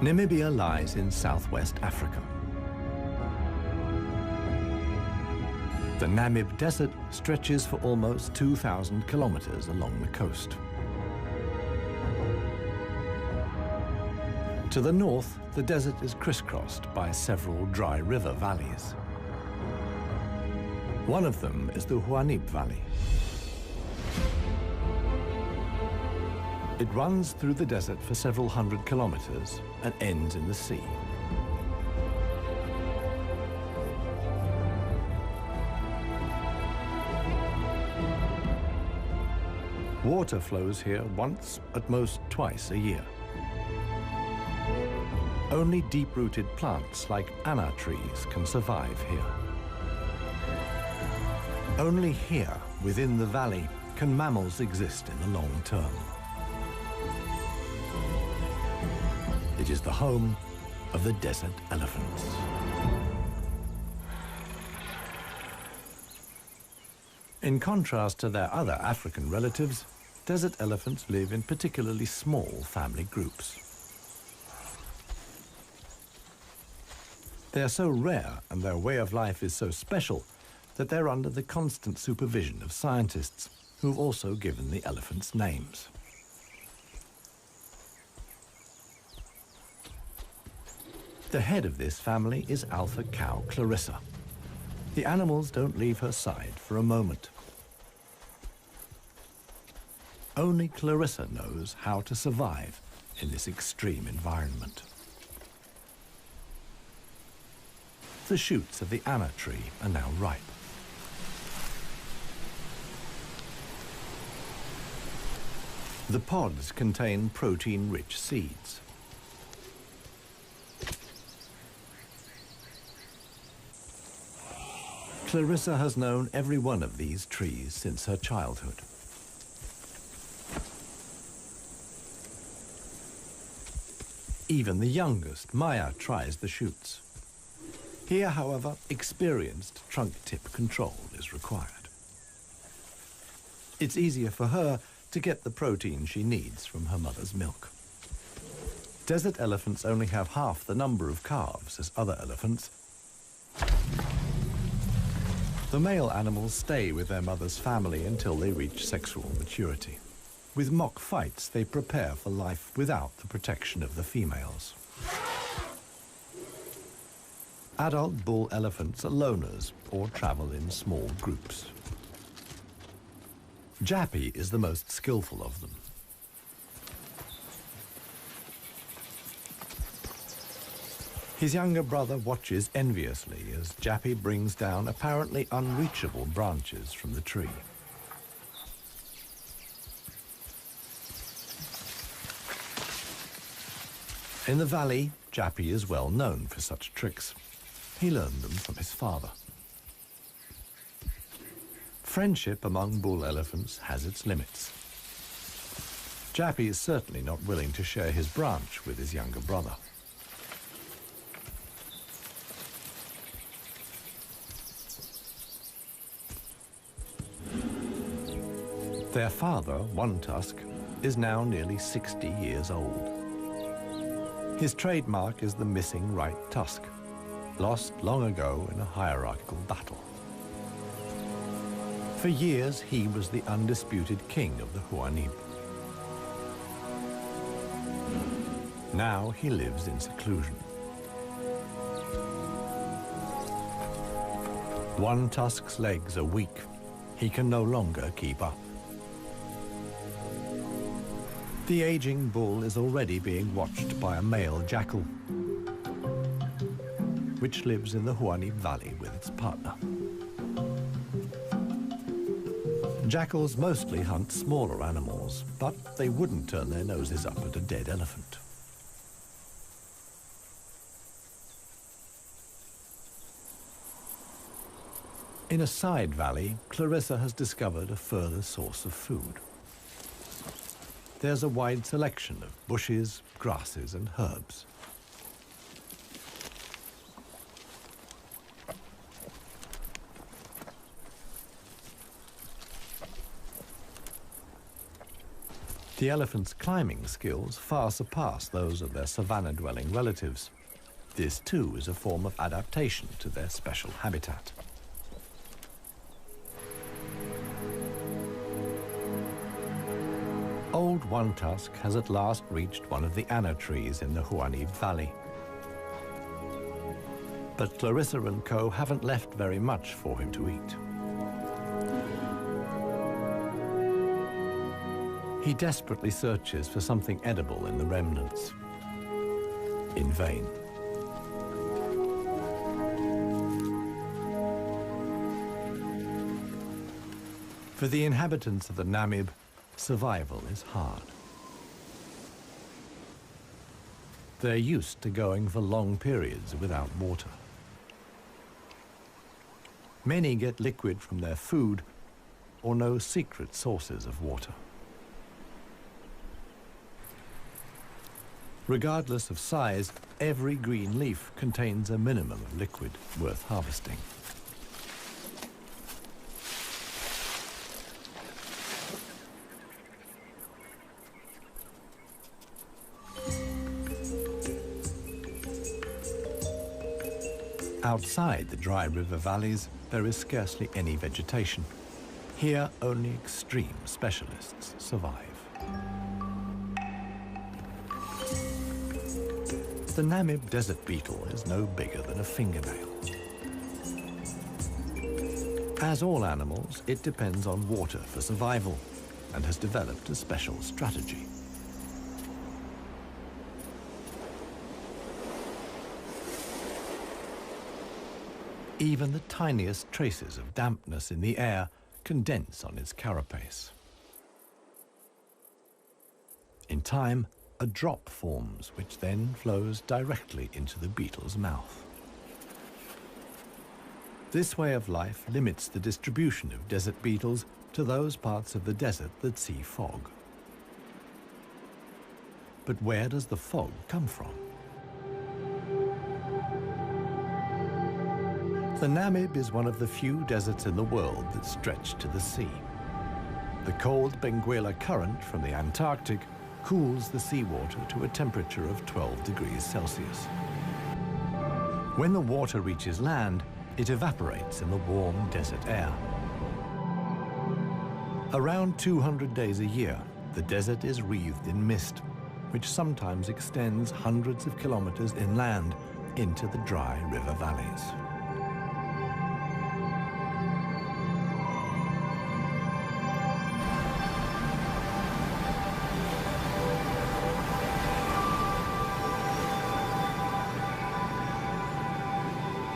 Namibia lies in southwest Africa. The Namib Desert stretches for almost 2,000 kilometers along the coast. To the north, the desert is crisscrossed by several dry river valleys. One of them is the Huanib Valley. It runs through the desert for several hundred kilometers and ends in the sea. Water flows here once, at most twice a year. Only deep-rooted plants like anna trees can survive here. Only here, within the valley, can mammals exist in the long term. It is the home of the desert elephants. In contrast to their other African relatives, desert elephants live in particularly small family groups. They are so rare and their way of life is so special that they're under the constant supervision of scientists who've also given the elephants names. The head of this family is alpha cow Clarissa. The animals don't leave her side for a moment. Only Clarissa knows how to survive in this extreme environment. The shoots of the anna tree are now ripe. The pods contain protein-rich seeds. Clarissa has known every one of these trees since her childhood. Even the youngest, Maya, tries the shoots. Here, however, experienced trunk tip control is required. It's easier for her to get the protein she needs from her mother's milk. Desert elephants only have half the number of calves as other elephants. The male animals stay with their mother's family until they reach sexual maturity. With mock fights, they prepare for life without the protection of the females. Adult bull elephants are loners or travel in small groups. Jappy is the most skillful of them. His younger brother watches enviously as Jappy brings down apparently unreachable branches from the tree. In the valley, Jappy is well known for such tricks. He learned them from his father. Friendship among bull elephants has its limits. Jappy is certainly not willing to share his branch with his younger brother. Their father, One Tusk, is now nearly 60 years old. His trademark is the missing right tusk, lost long ago in a hierarchical battle. For years, he was the undisputed king of the Huanib. Now he lives in seclusion. One Tusk's legs are weak. He can no longer keep up. The aging bull is already being watched by a male jackal, which lives in the Huanib Valley with its partner. Jackals mostly hunt smaller animals, but they wouldn't turn their noses up at a dead elephant. In a side valley, Clarissa has discovered a further source of food. There's a wide selection of bushes, grasses, and herbs. The elephants' climbing skills far surpass those of their savanna-dwelling relatives. This too is a form of adaptation to their special habitat. Old One Tusk has at last reached one of the anna trees in the Huanib Valley. But Clarissa and co haven't left very much for him to eat. He desperately searches for something edible in the remnants. In vain. For the inhabitants of the Namib, survival is hard. They're used to going for long periods without water. Many get liquid from their food or know secret sources of water. Regardless of size, every green leaf contains a minimum of liquid worth harvesting. Outside the dry river valleys, there is scarcely any vegetation. Here, only extreme specialists survive. The Namib desert beetle is no bigger than a fingernail. As all animals, it depends on water for survival and has developed a special strategy. Even the tiniest traces of dampness in the air condense on its carapace. In time, a drop forms, which then flows directly into the beetle's mouth. This way of life limits the distribution of desert beetles to those parts of the desert that see fog. But where does the fog come from? The Namib is one of the few deserts in the world that stretch to the sea. The cold Benguela current from the Antarctic cools the seawater to a temperature of 12 degrees Celsius. When the water reaches land, it evaporates in the warm desert air. Around 200 days a year, the desert is wreathed in mist, which sometimes extends hundreds of kilometers inland into the dry river valleys.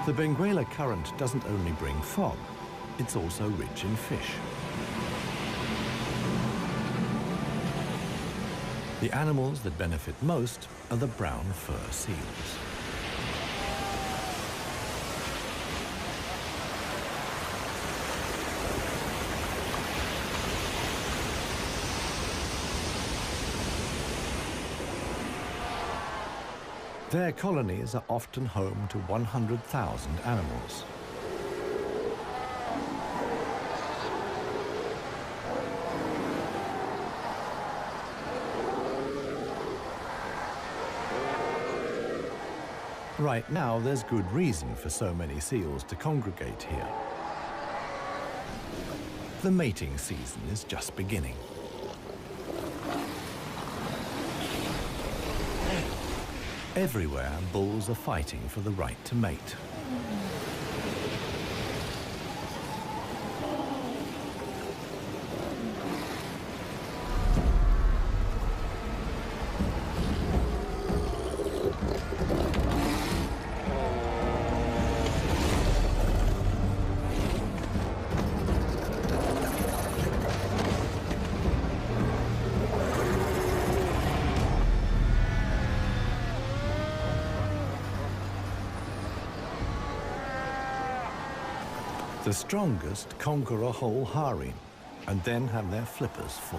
The Benguela current doesn't only bring fog, it's also rich in fish. The animals that benefit most are the brown fur seals. Their colonies are often home to 100,000 animals. Right now, there's good reason for so many seals to congregate here. The mating season is just beginning. Everywhere, bulls are fighting for the right to mate. The strongest conquer a whole harem and then have their flippers full.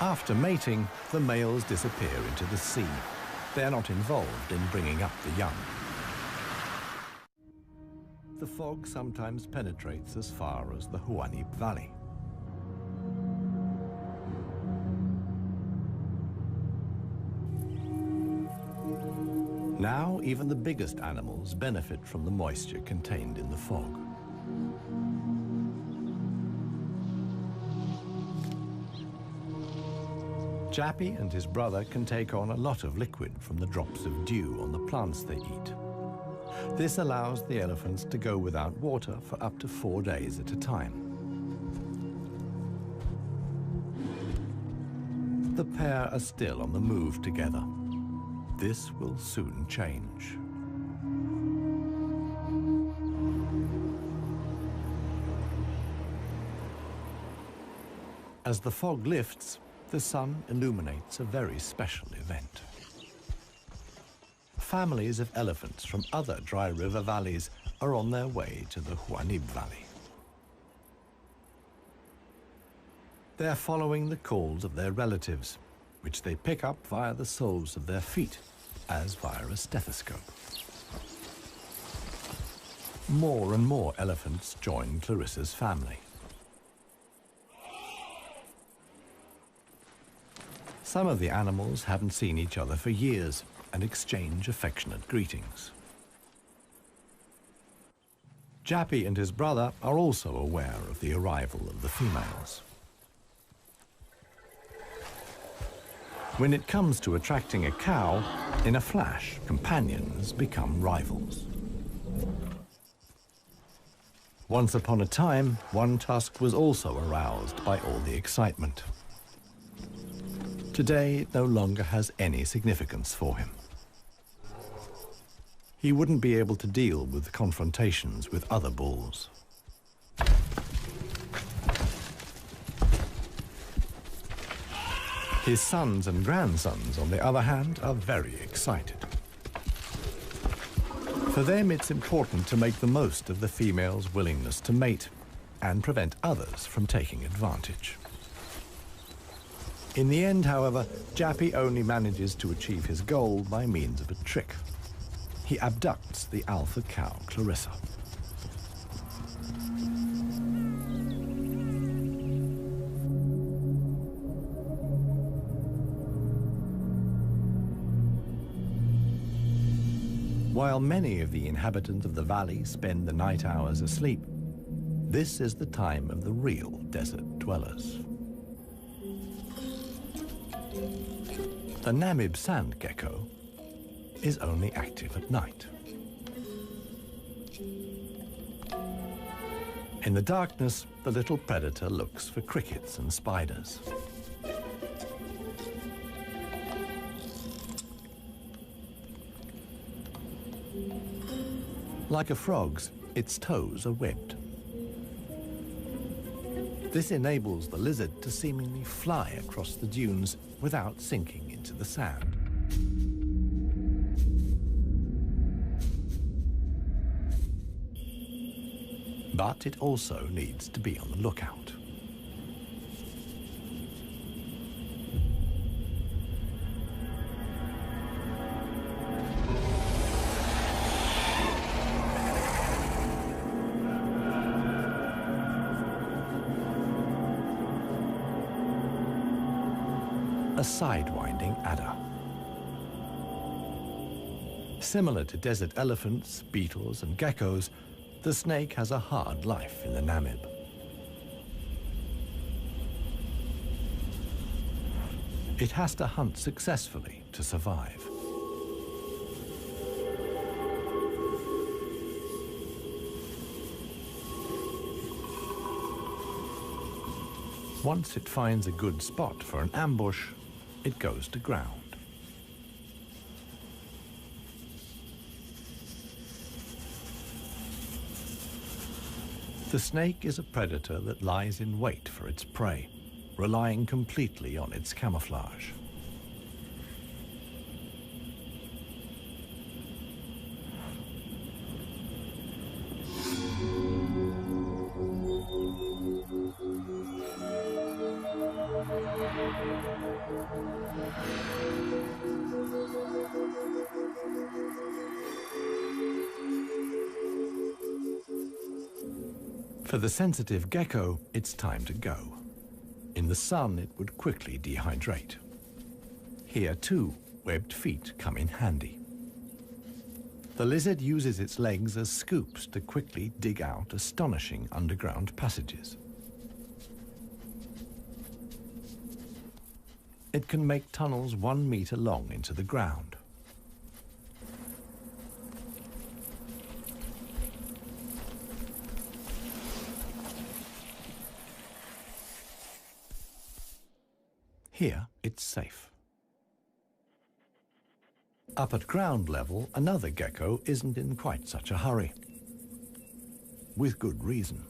After mating, the males disappear into the sea. they're not involved in bringing up the young. The fog sometimes penetrates as far as the Huanib Valley. Now, even the biggest animals benefit from the moisture contained in the fog. Jappy and his brother can take on a lot of liquid from the drops of dew on the plants they eat. This allows the elephants to go without water for up to 4 days at a time. The pair are still on the move together. This will soon change. As the fog lifts, the sun illuminates a very special event. Families of elephants from other dry river valleys are on their way to the Huanib Valley. They're following the calls of their relatives, which they pick up via the soles of their feet, as via a stethoscope. More and more elephants join Clarissa's family. Some of the animals haven't seen each other for years and exchange affectionate greetings. Jappy and his brother are also aware of the arrival of the females. When it comes to attracting a cow, in a flash, companions become rivals. Once upon a time, one tusk was also aroused by all the excitement. Today, it no longer has any significance for him. He wouldn't be able to deal with confrontations with other bulls. His sons and grandsons, on the other hand, are very excited. For them, it's important to make the most of the female's willingness to mate and prevent others from taking advantage. In the end, however, Jappy only manages to achieve his goal by means of a trick. He abducts the alpha cow, Clarissa. While many of the inhabitants of the valley spend the night hours asleep, this is the time of the real desert dwellers. The Namib sand gecko is only active at night. In the darkness, the little predator looks for crickets and spiders. Like a frog's, its toes are webbed. This enables the lizard to seemingly fly across the dunes without sinking into the sand. But it also needs to be on the lookout. A sidewinding adder. Similar to desert elephants, beetles, and geckos, the snake has a hard life in the Namib. It has to hunt successfully to survive. Once it finds a good spot for an ambush, it goes to ground. The snake is a predator that lies in wait for its prey, relying completely on its camouflage. For the sensitive gecko, it's time to go. In the sun, it would quickly dehydrate. Here, too, webbed feet come in handy. The lizard uses its legs as scoops to quickly dig out astonishing underground passages. It can make tunnels 1 meter long into the ground. Here, it's safe. Up at ground level, another gecko isn't in quite such a hurry. With good reason.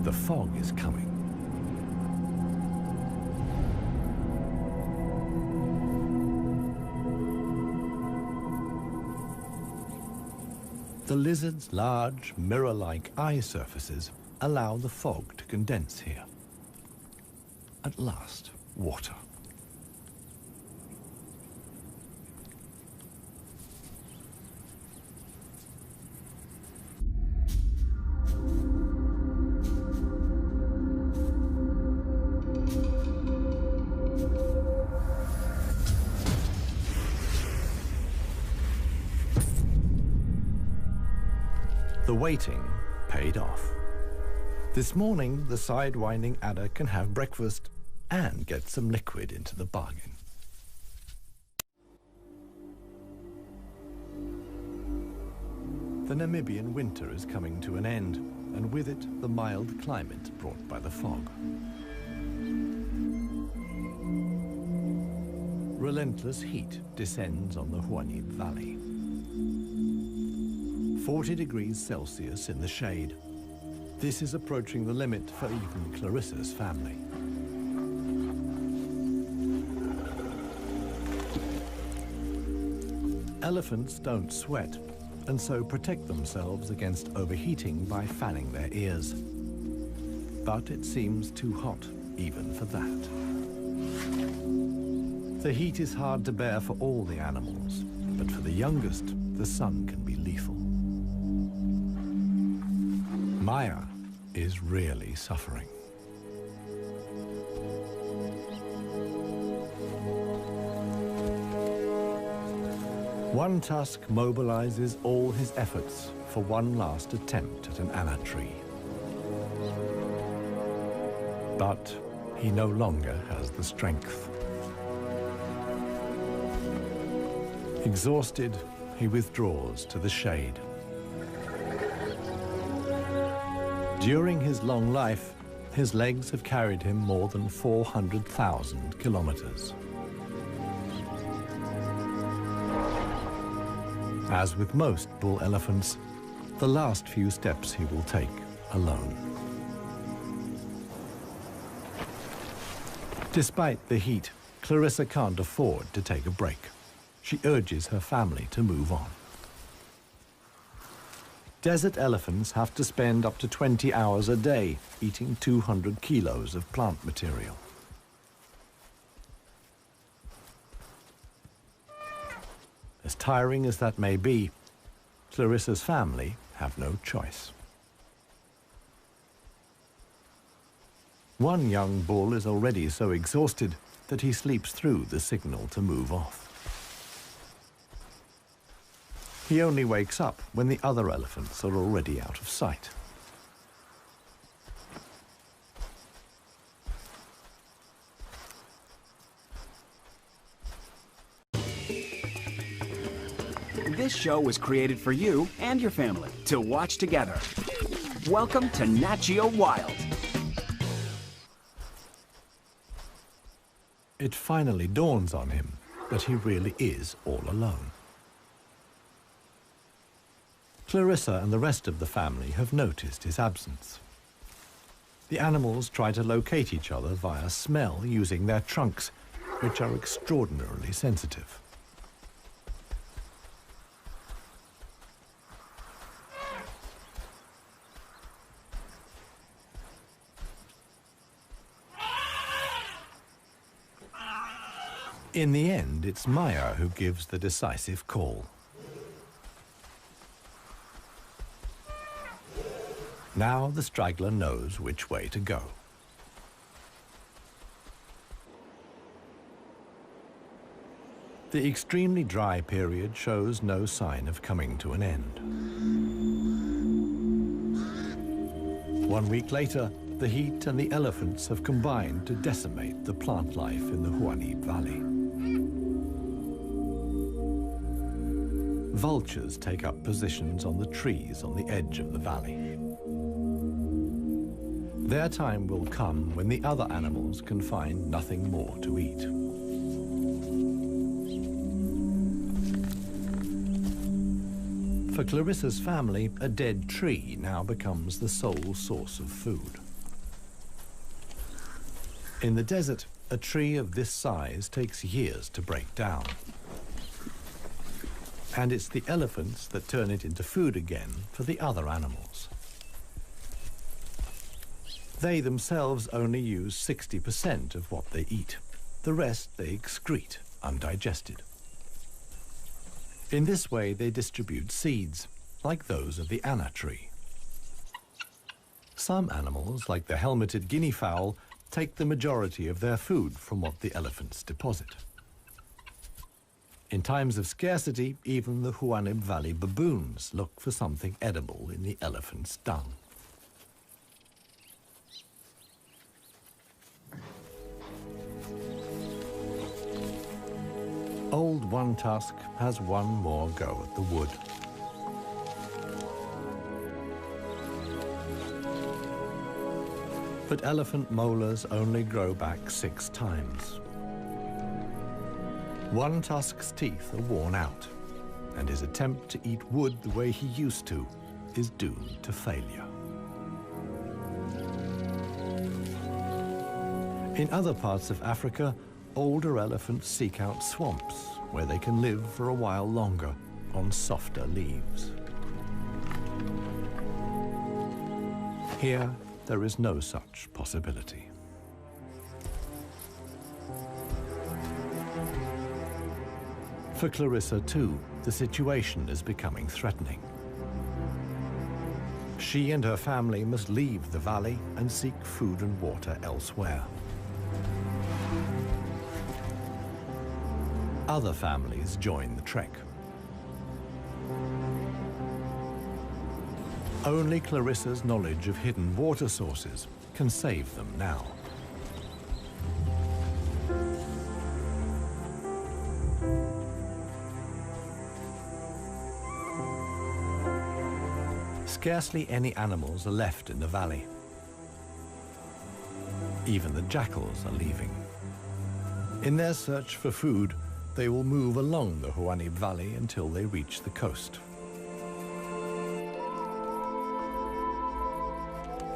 The fog is coming. The lizard's large, mirror-like eye surfaces allow the fog to condense here. At last, water. The waiting paid off. This morning, the sidewinding adder can have breakfast and get some liquid into the bargain. The Namibian winter is coming to an end, and with it, the mild climate brought by the fog. Relentless heat descends on the Huanib Valley. 40 degrees Celsius in the shade. This is approaching the limit for even Clarissa's family. Elephants don't sweat, and so protect themselves against overheating by fanning their ears. But it seems too hot, even for that. The heat is hard to bear for all the animals, but for the youngest, the sun can be lethal. Maya is really suffering. One tusk mobilizes all his efforts for one last attempt at an anna tree. But he no longer has the strength. Exhausted, he withdraws to the shade. During his long life, his legs have carried him more than 400,000 kilometers. As with most bull elephants, the last few steps he will take alone. Despite the heat, Clarissa can't afford to take a break. She urges her family to move on. Desert elephants have to spend up to 20 hours a day eating 200 kilos of plant material. As tiring as that may be, Clarissa's family have no choice. One young bull is already so exhausted that he sleeps through the signal to move off. He only wakes up when the other elephants are already out of sight. This show was created for you and your family to watch together. Welcome to Nat Geo Wild. It finally dawns on him that he really is all alone. Clarissa and the rest of the family have noticed his absence. The animals try to locate each other via smell using their trunks, which are extraordinarily sensitive. In the end, it's Maya who gives the decisive call. Now the straggler knows which way to go. The extremely dry period shows no sign of coming to an end. 1 week later, the heat and the elephants have combined to decimate the plant life in the Huanim Valley. Vultures take up positions on the trees on the edge of the valley. Their time will come when the other animals can find nothing more to eat. For Clarissa's family, a dead tree now becomes the sole source of food. In the desert, a tree of this size takes years to break down. And it's the elephants that turn it into food again for the other animals. They themselves only use 60% of what they eat. The rest they excrete undigested. In this way, they distribute seeds, like those of the anna tree. Some animals, like the helmeted guinea fowl, take the majority of their food from what the elephants deposit. In times of scarcity, even the Huanim Valley baboons look for something edible in the elephant's dung. Old One Tusk has one more go at the wood. But elephant molars only grow back 6 times. One Tusk's teeth are worn out, and his attempt to eat wood the way he used to is doomed to failure. In other parts of Africa, older elephants seek out swamps where they can live for a while longer on softer leaves. Here, there is no such possibility. For Clarissa, too, the situation is becoming threatening. She and her family must leave the valley and seek food and water elsewhere. Other families join the trek. Only Clarissa's knowledge of hidden water sources can save them now. Scarcely any animals are left in the valley. Even the jackals are leaving. In their search for food, they will move along the Huanim Valley until they reach the coast.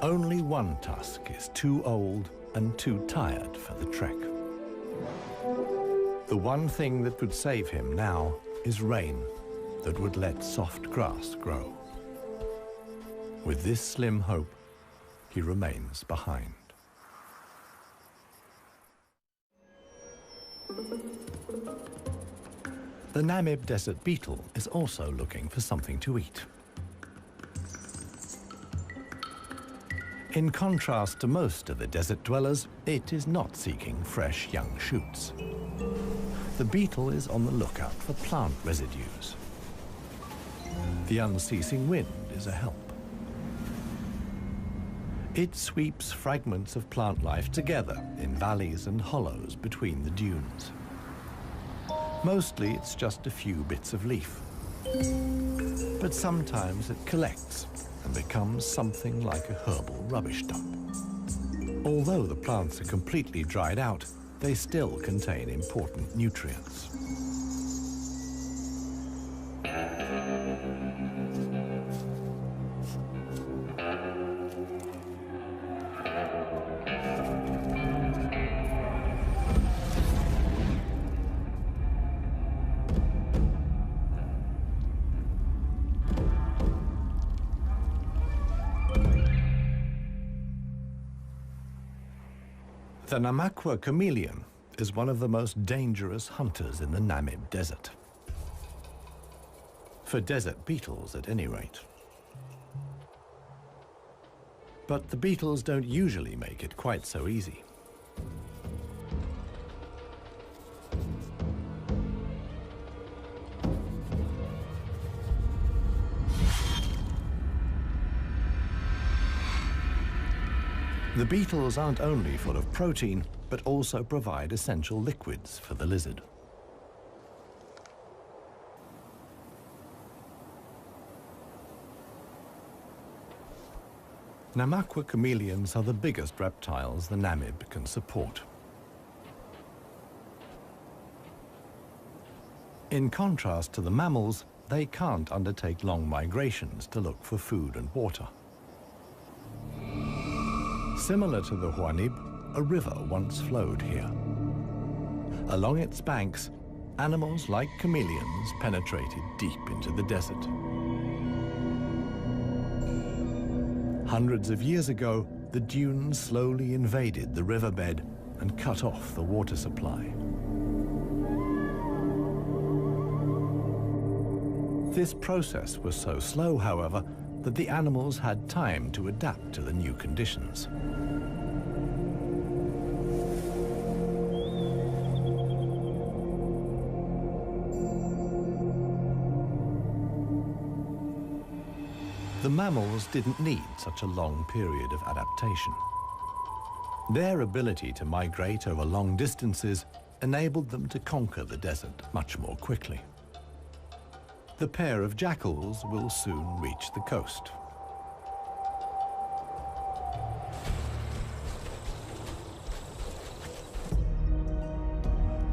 Only One Tusk is too old and too tired for the trek. The one thing that could save him now is rain that would let soft grass grow. With this slim hope, he remains behind. The Namib desert beetle is also looking for something to eat. In contrast to most of the desert dwellers, it is not seeking fresh young shoots. The beetle is on the lookout for plant residues. The unceasing wind is a help. It sweeps fragments of plant life together in valleys and hollows between the dunes. Mostly it's just a few bits of leaf. But sometimes it collects and becomes something like a herbal rubbish dump. Although the plants are completely dried out, they still contain important nutrients. The Namakwa chameleon is one of the most dangerous hunters in the Namib desert. For desert beetles, at any rate. But the beetles don't usually make it quite so easy. The beetles aren't only full of protein, but also provide essential liquids for the lizard. Namaqua chameleons are the biggest reptiles the Namib can support. In contrast to the mammals, they can't undertake long migrations to look for food and water. Similar to the Huanib, a river once flowed here. Along its banks, animals like chameleons penetrated deep into the desert. Hundreds of years ago, the dunes slowly invaded the riverbed and cut off the water supply. This process was so slow, however, that the animals had time to adapt to the new conditions. The mammals didn't need such a long period of adaptation. Their ability to migrate over long distances enabled them to conquer the desert much more quickly. The pair of jackals will soon reach the coast.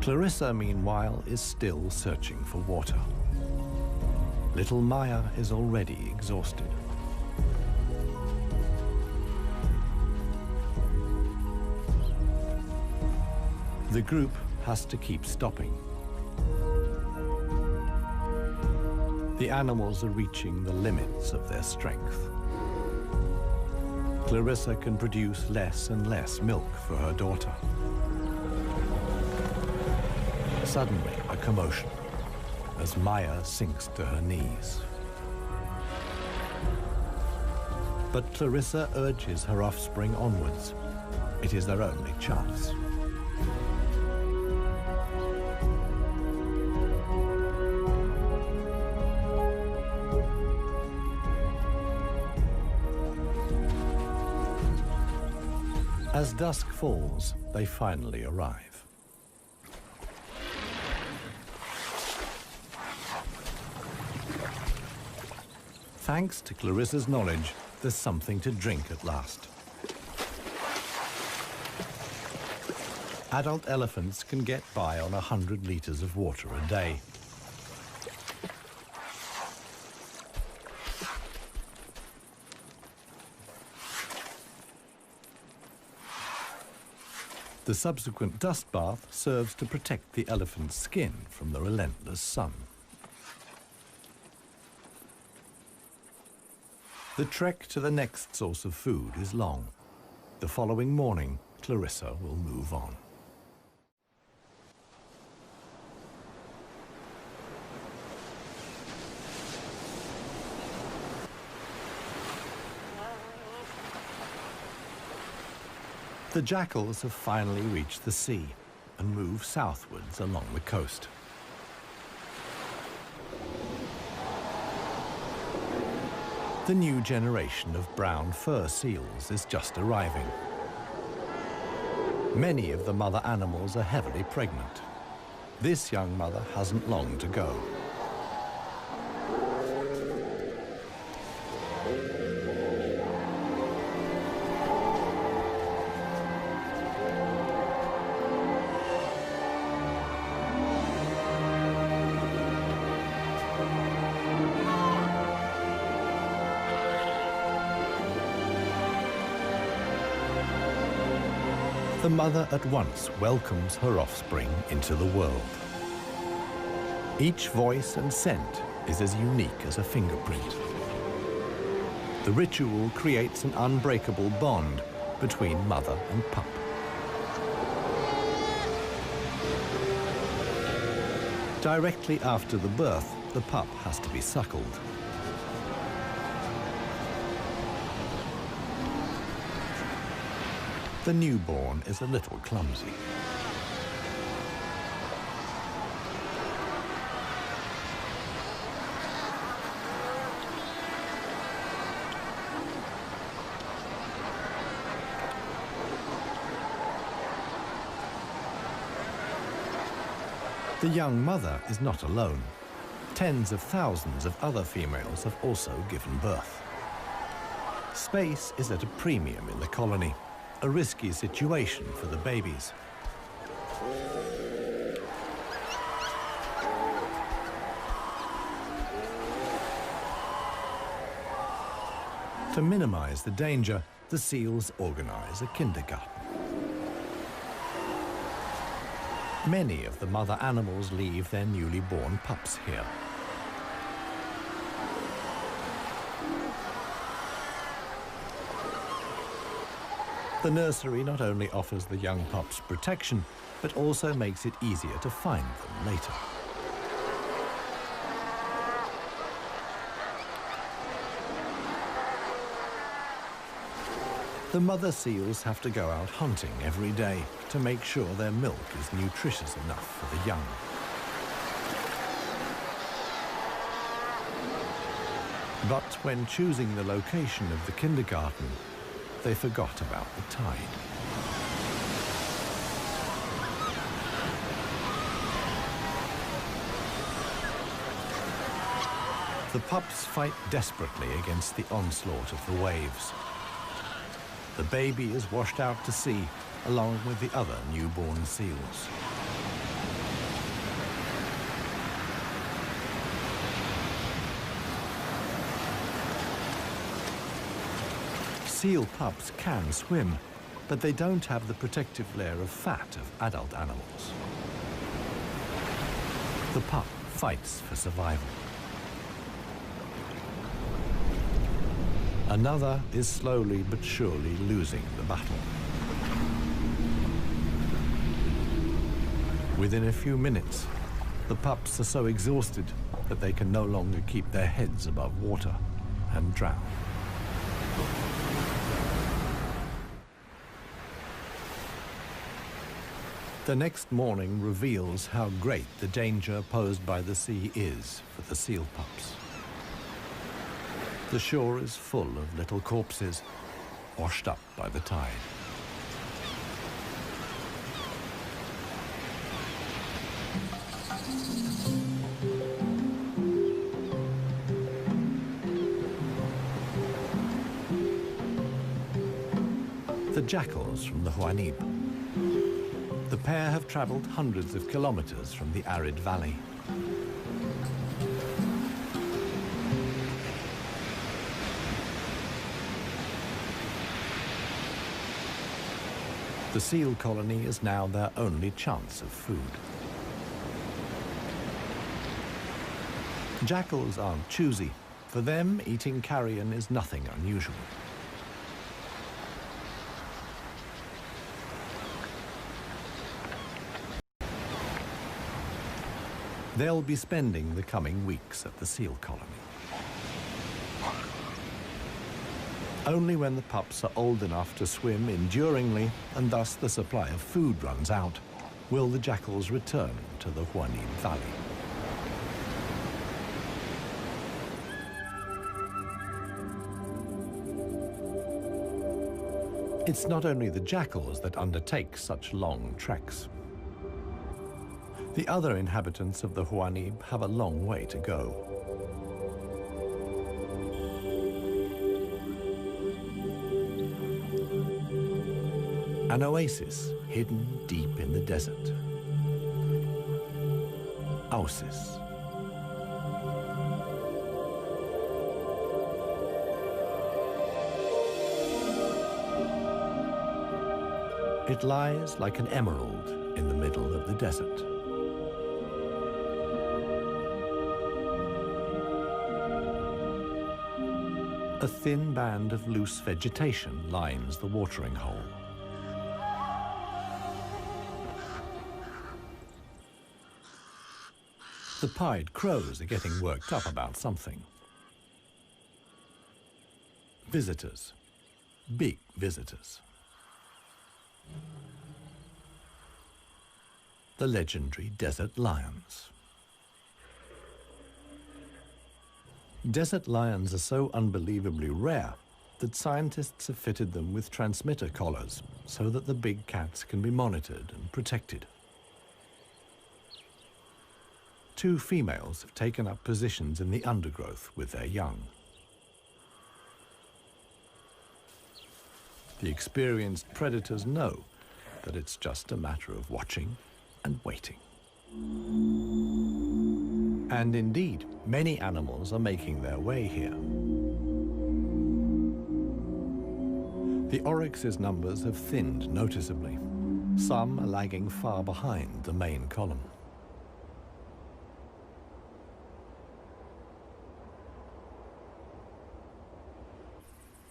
Clarissa, meanwhile, is still searching for water. Little Maya is already exhausted. The group has to keep stopping. The animals are reaching the limits of their strength. Clarissa can produce less and less milk for her daughter. Suddenly, a commotion as Maya sinks to her knees. But Clarissa urges her offspring onwards. It is their only chance. As dusk falls, they finally arrive. Thanks to Clarissa's knowledge, there's something to drink at last. Adult elephants can get by on 100 liters of water a day. The subsequent dust bath serves to protect the elephant's skin from the relentless sun. The trek to the next source of food is long. The following morning, Clarissa will move on. The jackals have finally reached the sea and move southwards along the coast. The new generation of brown fur seals is just arriving. Many of the mother animals are heavily pregnant. This young mother hasn't long to go. The mother at once welcomes her offspring into the world. Each voice and scent is as unique as a fingerprint. The ritual creates an unbreakable bond between mother and pup. Directly after the birth, the pup has to be suckled. The newborn is a little clumsy. The young mother is not alone. Tens of thousands of other females have also given birth. Space is at a premium in the colony, a risky situation for the babies. To minimize the danger, the seals organize a kindergarten. Many of the mother animals leave their newly born pups here. The nursery not only offers the young pups protection, but also makes it easier to find them later. The mother seals have to go out hunting every day to make sure their milk is nutritious enough for the young. But when choosing the location of the kindergarten, they forgot about the tide. The pups fight desperately against the onslaught of the waves. The baby is washed out to sea, along with the other newborn seals. Seal pups can swim, but they don't have the protective layer of fat of adult animals. The pup fights for survival. Another is slowly but surely losing the battle. Within a few minutes, the pups are so exhausted that they can no longer keep their heads above water and drown. The next morning reveals how great the danger posed by the sea is for the seal pups. The shore is full of little corpses, washed up by the tide. The jackals from the Huanib. The pair have traveled hundreds of kilometers from the arid valley. The seal colony is now their only chance of food. Jackals aren't choosy. For them, eating carrion is nothing unusual. They'll be spending the coming weeks at the seal colony. Only when the pups are old enough to swim enduringly, and thus the supply of food runs out, will the jackals return to the Huanib Valley. It's not only the jackals that undertake such long treks. The other inhabitants of the Huanib have a long way to go. An oasis hidden deep in the desert. Oasis. It lies like an emerald in the middle of the desert. A thin band of loose vegetation lines the watering hole. The pied crows are getting worked up about something. Visitors. Big visitors. the legendary desert lions. Desert lions are so unbelievably rare that scientists have fitted them with transmitter collars so that the big cats can be monitored and protected. Two females have taken up positions in the undergrowth with their young. The experienced predators know that it's just a matter of watching and waiting. And indeed, many animals are making their way here. The oryx's numbers have thinned noticeably. Some are lagging far behind the main column.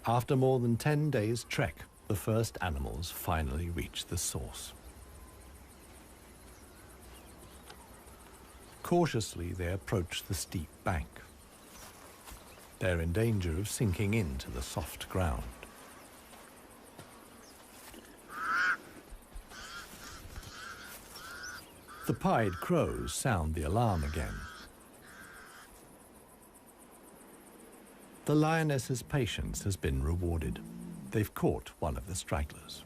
After more than 10 days' trek, the first animals finally reach the source. Cautiously, they approach the steep bank. They're in danger of sinking into the soft ground. The pied crows sound the alarm again. The lioness's patience has been rewarded. They've caught one of the stragglers.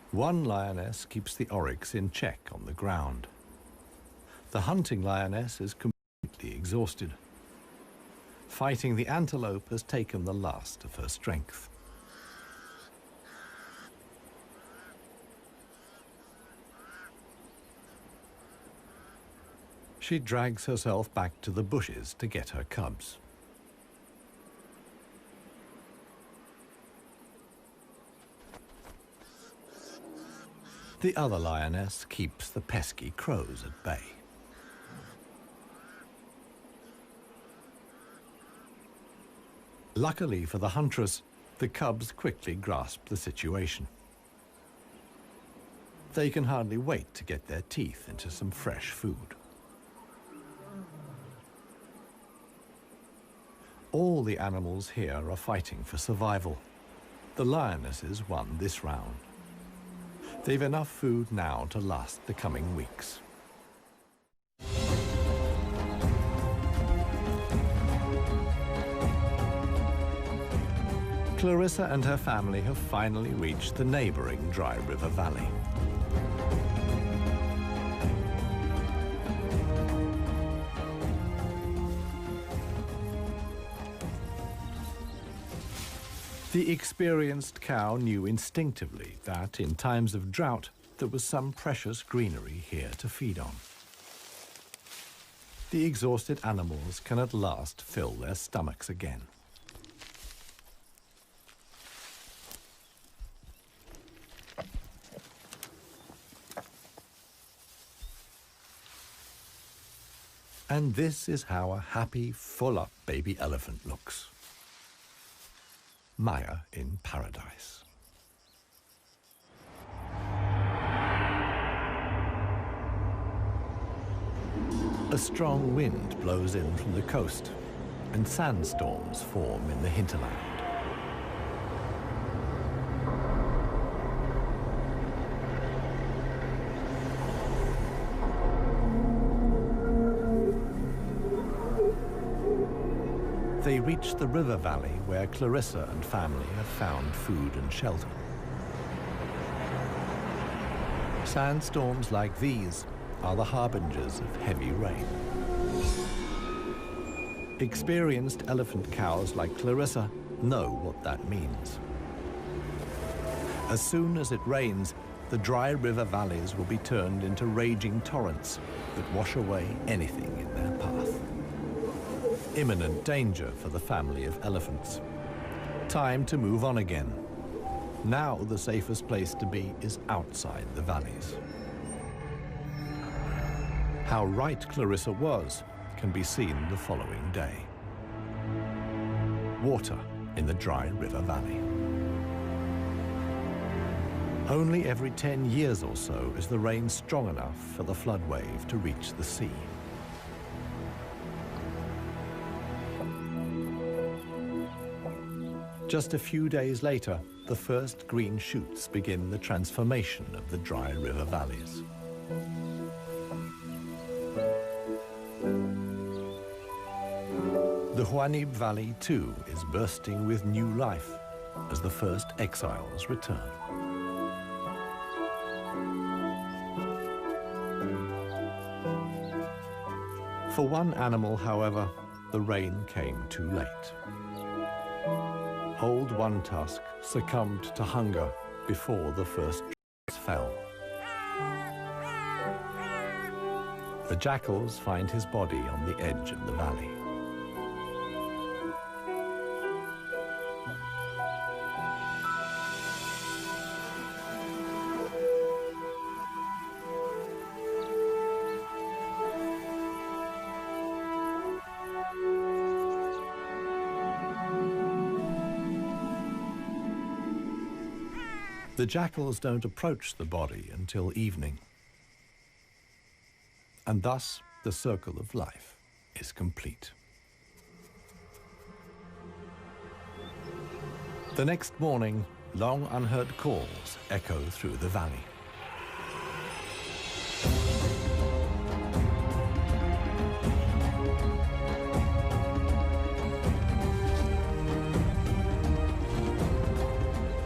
One lioness keeps the oryx in check on the ground. The hunting lioness is completely exhausted. Fighting the antelope has taken the last of her strength. She drags herself back to the bushes to get her cubs. The other lioness keeps the pesky crows at bay. Luckily for the huntress, the cubs quickly grasp the situation. They can hardly wait to get their teeth into some fresh food. All the animals here are fighting for survival. The lionesses won this round. They've enough food now to last the coming weeks. Clarissa and her family have finally reached the neighboring Dry River Valley. The experienced cow knew instinctively that in times of drought, there was some precious greenery here to feed on. The exhausted animals can at last fill their stomachs again. And this is how a happy, full-up baby elephant looks. Maya in paradise. A strong wind blows in from the coast, and sandstorms form in the hinterland. They reach the river valley where Clarissa and family have found food and shelter. Sandstorms like these are the harbingers of heavy rain. Experienced elephant cows like Clarissa know what that means. As soon as it rains, the dry river valleys will be turned into raging torrents that wash away anything in their path. Imminent danger for the family of elephants. Time to move on again. Now the safest place to be is outside the valleys. How right Clarissa was can be seen the following day. Water in the Dry River Valley. Only every 10 years or so is the rain strong enough for the flood wave to reach the sea. Just a few days later, the first green shoots begin the transformation of the dry river valleys. The Huanib Valley, too, is bursting with new life as the first exiles return. For one animal, however, the rain came too late. Old One Tusk succumbed to hunger before the first drops fell. The jackals find his body on the edge of the valley. The jackals don't approach the body until evening. And thus, the circle of life is complete. The next morning, long unheard calls echo through the valley.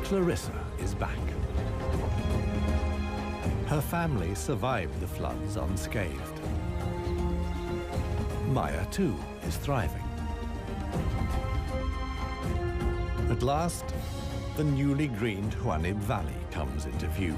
Clarissa is back. Her family survived the floods unscathed. Maya, too, is thriving. At last, the newly greened Huanib Valley comes into view.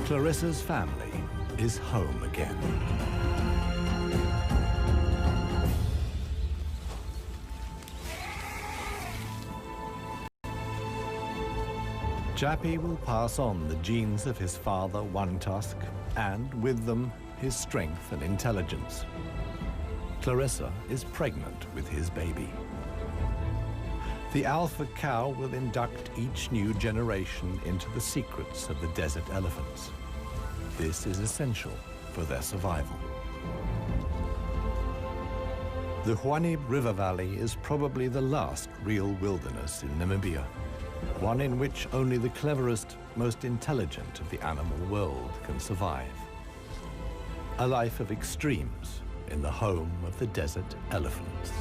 Clarissa's family is home again. Jappy will pass on the genes of his father, One Tusk, and with them, his strength and intelligence. Clarissa is pregnant with his baby. The alpha cow will induct each new generation into the secrets of the desert elephants. This is essential for their survival. The Huanib River Valley is probably the last real wilderness in Namibia, one in which only the cleverest, most intelligent of the animal world can survive. A life of extremes in the home of the desert elephants.